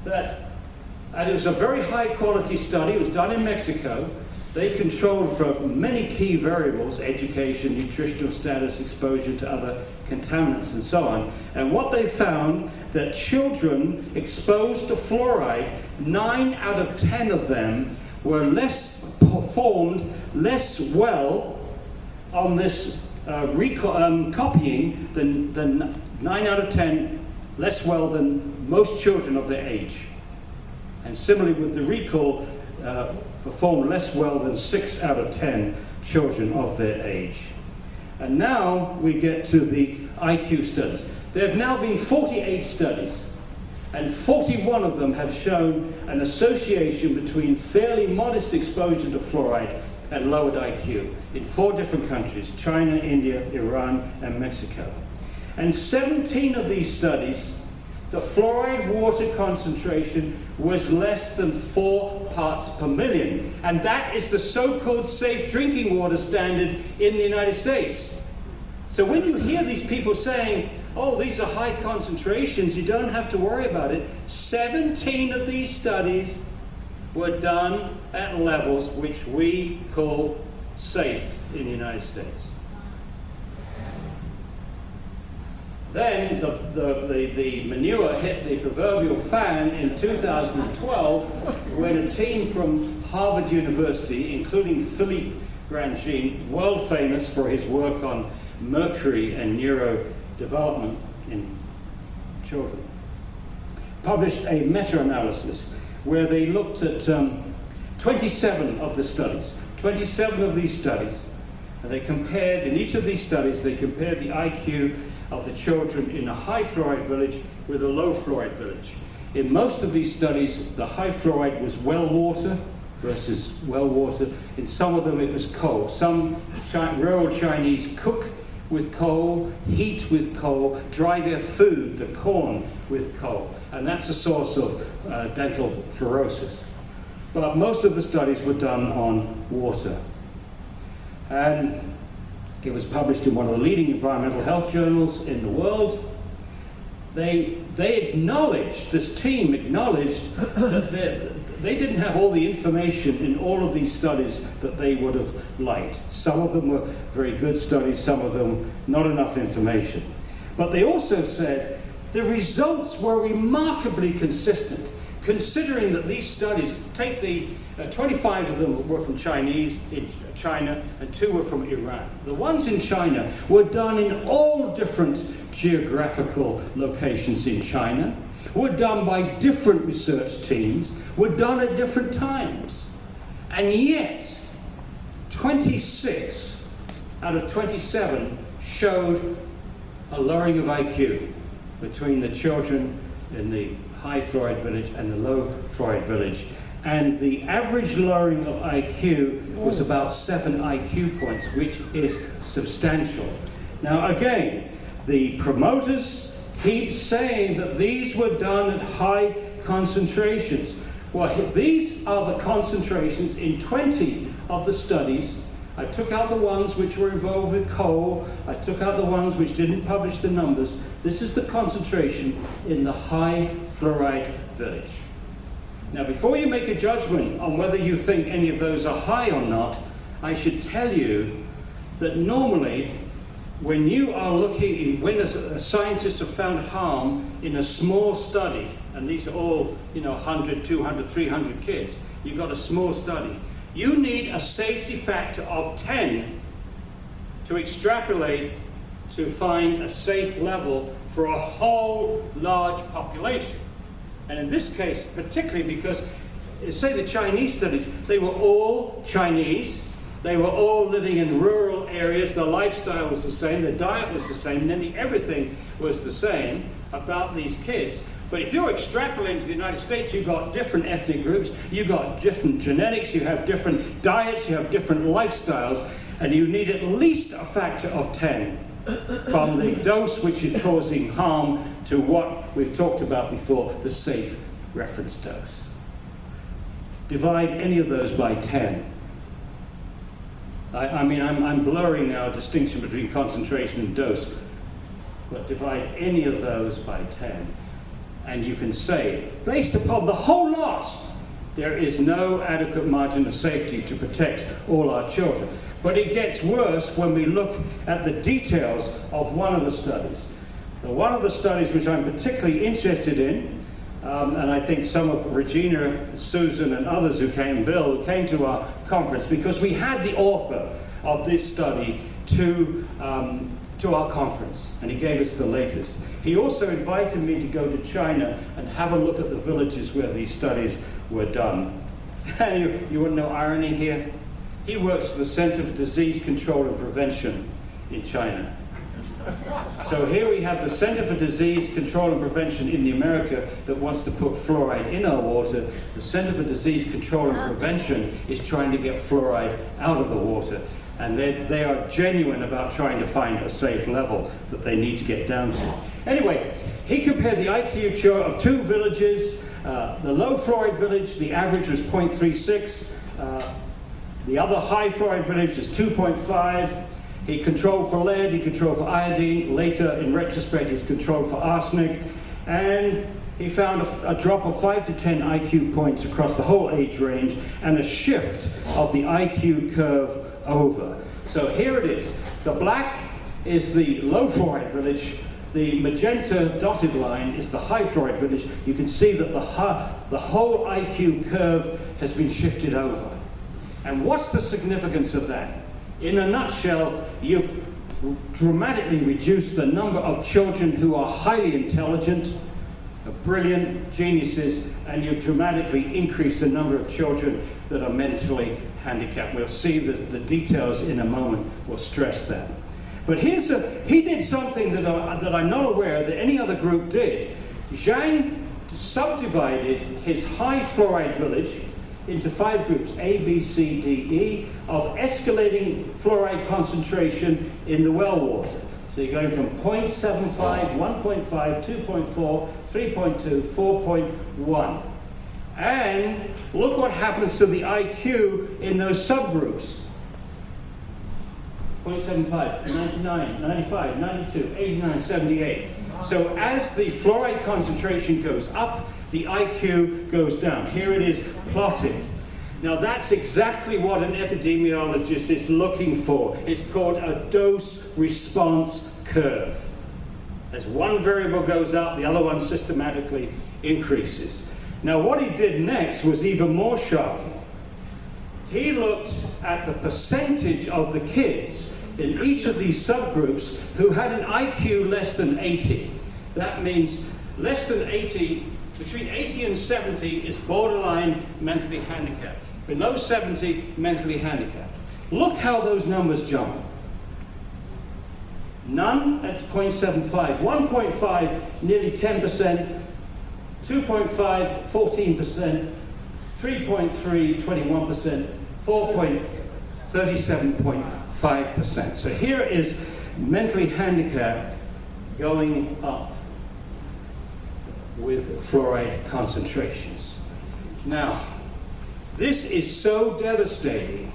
And it was a very high quality study, it was done in Mexico. They controlled for many key variables, education, nutritional status, exposure to other contaminants and so on. And what they found, that children exposed to fluoride, 9 out of 10 of them performed less well on this copying than 9 out of 10 less well than most children of their age. And similarly with the recall, performed less well than 6 out of 10 children of their age. And now we get to the IQ studies. There have now been 48 studies, and 41 of them have shown an association between fairly modest exposure to fluoride had lowered IQ in 4 different countries: China, India, Iran, and Mexico. And 17 of these studies, the fluoride water concentration was less than 4 parts per million. And that is the so-called safe drinking water standard in the United States. So when you hear these people saying, oh, these are high concentrations, you don't have to worry about it, 17 of these studies were done at levels which we call safe in the United States. Then the manure hit the proverbial fan in 2012 when a team from Harvard University, including Philippe Grandjean, world famous for his work on mercury and neurodevelopment in children, published a meta-analysis where they looked at 27 of the studies, 27 of these studies, and they compared, in each of these studies, they compared the IQ of the children in a high fluoride village with a low fluoride village. In most of these studies, the high fluoride was well water versus well water. In some of them, it was coal. Some rural Chinese cook with coal, heat with coal, dry their food, the corn, with coal. And that's a source of dental fluorosis. But most of the studies were done on water. And it was published in one of the leading environmental health journals in the world. They acknowledged, this team acknowledged that they didn't have all the information in all of these studies that they would have liked. Some of them were very good studies, some of them not enough information. But they also said the results were remarkably consistent, considering that these studies, take the 25 of them were from China, and 2 were from Iran. The ones in China were done in all different geographical locations in China, were done by different research teams, were done at different times. And yet, 26 out of 27 showed a lowering of IQ between the children in the high fluoride village and the low fluoride village. And the average lowering of IQ was about 7 IQ points, which is substantial. Now again, the promoters keep saying that these were done at high concentrations. Well, these are the concentrations in 20 of the studies. I took out the ones which were involved with coal. I took out the ones which didn't publish the numbers. This is the concentration in the high fluoride village. Now, before you make a judgment on whether you think any of those are high or not, I should tell you that normally, when you are looking, when a scientist have found harm in a small study, and these are all, 100, 200, 300 kids, you've got a small study, you need a safety factor of 10 to extrapolate to find a safe level for a whole large population. And in this case, particularly because, say the Chinese studies, they were all Chinese, they were all living in rural areas, their lifestyle was the same, their diet was the same, nearly everything was the same about these kids. But if you're extrapolating to the United States, you've got different ethnic groups, you've got different genetics, you have different diets, you have different lifestyles, and you need at least a factor of 10 from the dose which is causing harm to what we've talked about before, the safe reference dose. Divide any of those by 10. I'm blurring now a distinction between concentration and dose, but divide any of those by 10. And you can say, based upon the whole lot, there is no adequate margin of safety to protect all our children. But it gets worse when we look at the details of one of the studies. One of the studies which I'm particularly interested in, and I think some of Regina, Susan, and others Bill, who came to our conference, because we had the author of this study to our conference, and he gave us the latest. He also invited me to go to China and have a look at the villages where these studies were done. And you want to know irony here? He works for the Center for Disease Control and Prevention in China. So here we have the Center for Disease Control and Prevention in the America that wants to put fluoride in our water. The Center for Disease Control and Prevention is trying to get fluoride out of the water. And they are genuine about trying to find a safe level that they need to get down to. Anyway, he compared the IQ of two villages. The low fluoride village, the average was 0.36. The other high fluoride village is 2.5. He controlled for lead, he controlled for iodine. Later, in retrospect, he's controlled for arsenic. And he found a drop of 5 to 10 IQ points across the whole age range and a shift of the IQ curve over. So here it is. The black is the low fluoride village. The magenta dotted line is the high fluoride village. You can see that the whole IQ curve has been shifted over. And what's the significance of that? In a nutshell, you've dramatically reduced the number of children who are highly intelligent, brilliant, geniuses, and you've dramatically increased the number of children that are mentally handicapped. We'll see the details in a moment. We'll stress that. But he did something that I'm not aware that any other group did. Zhang subdivided his high fluoride village into 5 groups, A, B, C, D, E, of escalating fluoride concentration in the well water. So you're going from 0.75, 1.5, 2.4, 3.2, 4.1. And look what happens to the IQ in those subgroups. 0.75, 99, 95, 92, 89, 78. So as the fluoride concentration goes up, the IQ goes down. Here it is plotted. Now that's exactly what an epidemiologist is looking for. It's called a dose-response curve. As one variable goes up, the other one systematically increases. Now what he did next was even more shocking. He looked at the percentage of the kids in each of these subgroups who had an IQ less than 80. That means less than 80, between 80 and 70 is borderline mentally handicapped. Below 70, mentally handicapped. Look how those numbers jump. None, that's 0.75. 1.5, nearly 10%. 2.5, 14%. 3.3, 21%. 4. 37.5%. So here is mentally handicapped going up with fluoride concentrations. Now, this is so devastating,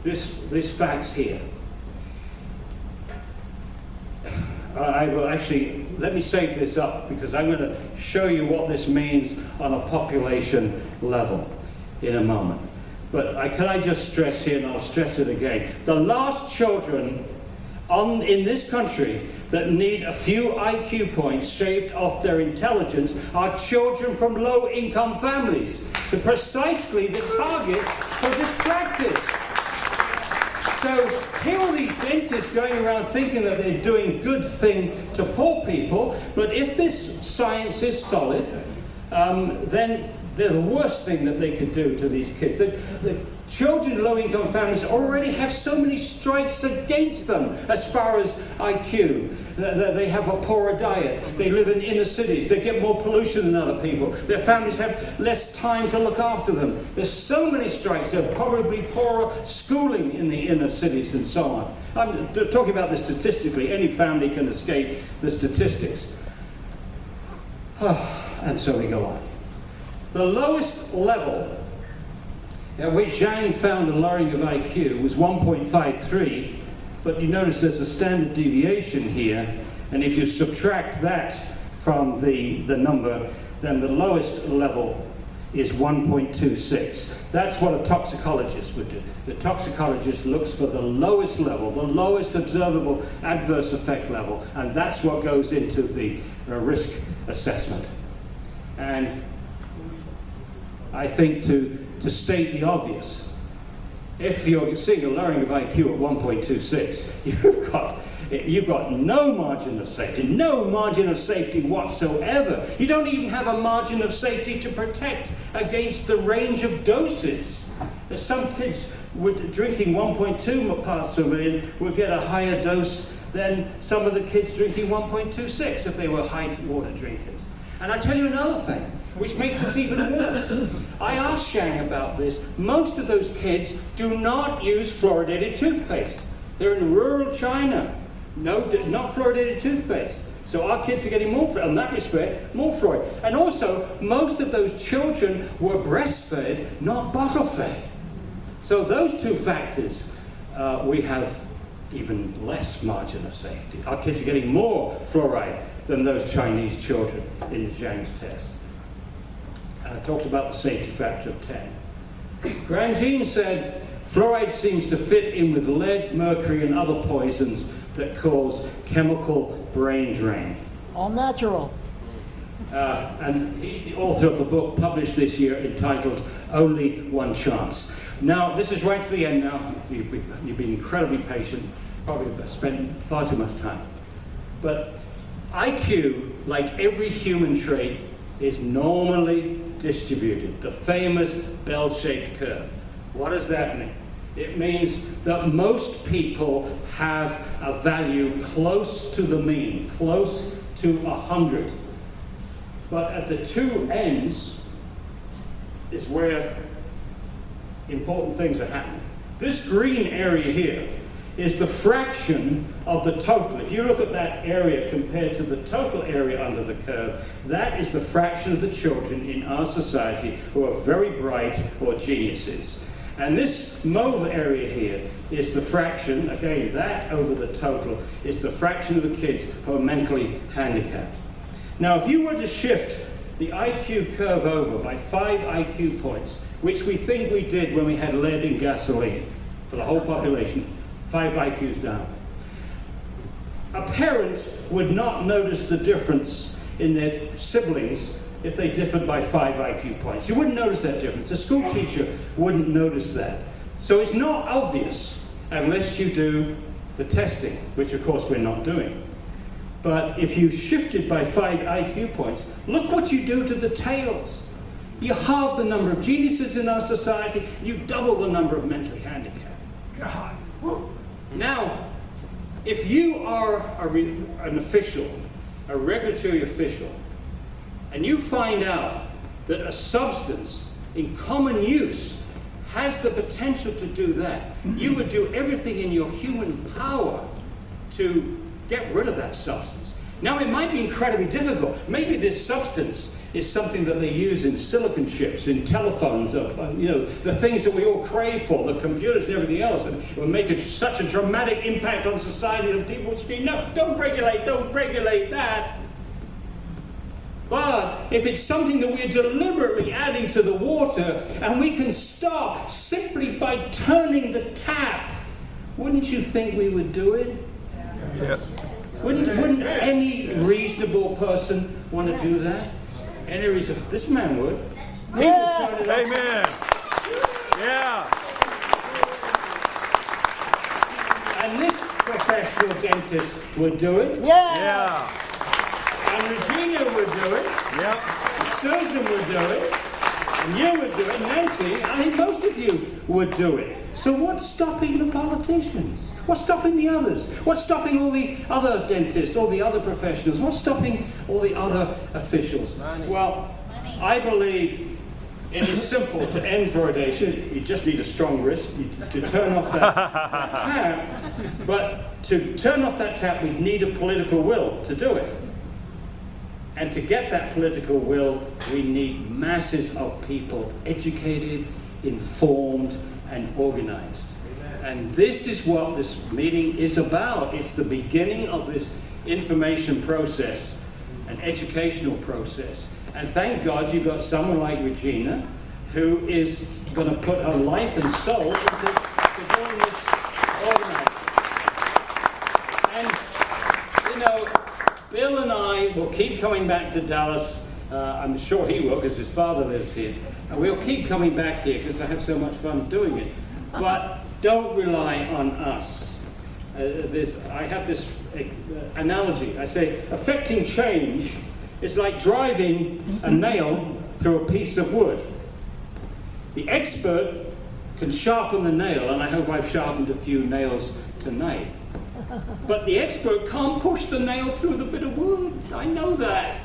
this facts here. I will actually, let me save this up because I'm going to show you what this means on a population level in a moment. But can I just stress here, and I'll stress it again, the last children in this country that need a few IQ points shaved off their intelligence are children from low-income families. They're precisely the targets for this practice. So here are these dentists going around thinking that they're doing good thing to poor people, but if this science is solid, then they're the worst thing that they could do to these kids. The children in low-income families already have so many strikes against them as far as IQ. They have a poorer diet. They live in inner cities. They get more pollution than other people. Their families have less time to look after them. There's so many strikes. There's probably poorer schooling in the inner cities and so on. I'm talking about this statistically. Any family can escape the statistics. And so we go on. The lowest level at which Zhang found a lowering of IQ was 1.53, but you notice there's a standard deviation here, and if you subtract that from the number, then the lowest level is 1.26. That's what a toxicologist would do. The toxicologist looks for the lowest level, the lowest observable adverse effect level, and that's what goes into the risk assessment. And I think to state the obvious, if you're seeing a lowering of IQ at 1.26, you've got no margin of safety whatsoever. You don't even have a margin of safety to protect against the range of doses. There's some kids drinking 1.2 parts per million would get a higher dose than some of the kids drinking 1.26 if they were high water drinkers. And I tell you another thing, which makes this even worse. I asked Shang about this. Most of those kids do not use fluoridated toothpaste. They're in rural China. No, not fluoridated toothpaste. So our kids are getting more, in that respect, more fluoride. And also, most of those children were breastfed, not bottle fed. So those two factors, we have even less margin of safety. Our kids are getting more fluoride than those Chinese children in Zhang's test. I talked about the safety factor of 10. Grandjean said, fluoride seems to fit in with lead, mercury, and other poisons that cause chemical brain drain. All natural. And he's the author of the book published this year entitled Only One Chance. Now, this is right to the end now. You've been incredibly patient, probably spent far too much time. But IQ, like every human trait, is normally distributed, the famous bell-shaped curve. What does that mean? It means that most people have a value close to the mean, close to 100. But at the two ends is where important things are happening. This green area here is the fraction of the total. If you look at that area compared to the total area under the curve, that is the fraction of the children in our society who are very bright or geniuses. And this mauve area here is the fraction, again, that over the total, is the fraction of the kids who are mentally handicapped. Now, if you were to shift the IQ curve over by 5 IQ points, which we think we did when we had lead in gasoline for the whole population, 5 IQs down, a parent would not notice the difference in their siblings if they differed by 5 IQ points. You wouldn't notice that difference. A school teacher wouldn't notice that. So it's not obvious unless you do the testing, which of course we're not doing. But if you shifted by 5 IQ points, look what you do to the tails. You halve the number of geniuses in our society, you double the number of mentally handicapped. God. Now, if you are an official, a regulatory official, and you find out that a substance in common use has the potential to do that, you would do everything in your human power to get rid of that substance. Now, it might be incredibly difficult. Maybe this substance is something that they use in silicon chips, in telephones, the things that we all crave for, the computers and everything else, and it will make such a dramatic impact on society that people will scream, no, don't regulate that. But if it's something that we're deliberately adding to the water, and we can stop simply by turning the tap, wouldn't you think we would do it? Yeah. Wouldn't any reasonable person want to do that? Any reason? This man would. He would turn it off. Amen. Yeah. And this professional dentist would do it. Yeah. And Regina would do it. Yep. And Susan would do it. And you would do it. Nancy, I think most of you would do it. So what's stopping the politicians? What's stopping the others? What's stopping all the other dentists, all the other professionals? What's stopping all the other officials? Well, I believe it is simple to end fluoridation. You just need a strong wrist to turn off that tap. But to turn off that tap, we need a political will to do it. And to get that political will, we need masses of people educated, informed, and organized. And this is what this meeting is about. It's the beginning of this information process, an educational process. And thank God you've got someone like Regina who is going to put her life and soul into doing this organizing. And, Bill and I will keep coming back to Dallas. I'm sure he will because his father lives here. And we'll keep coming back here because I have so much fun doing it. But don't rely on us. I have this analogy. I say, affecting change is like driving a nail through a piece of wood. The expert can sharpen the nail, and I hope I've sharpened a few nails tonight. But the expert can't push the nail through the bit of wood. I know that.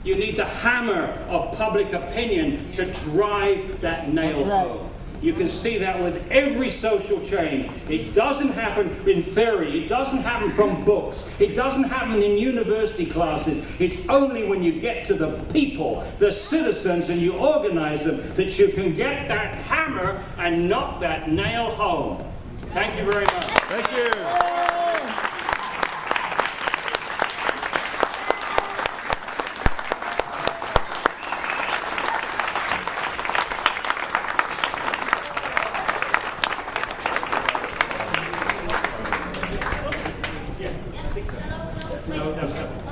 You need the hammer of public opinion to drive that nail home. You can see that with every social change. It doesn't happen in theory. It doesn't happen from books. It doesn't happen in university classes. It's only when you get to the people, the citizens, and you organize them that you can get that hammer and knock that nail home. Thank you very much. Thank you. No.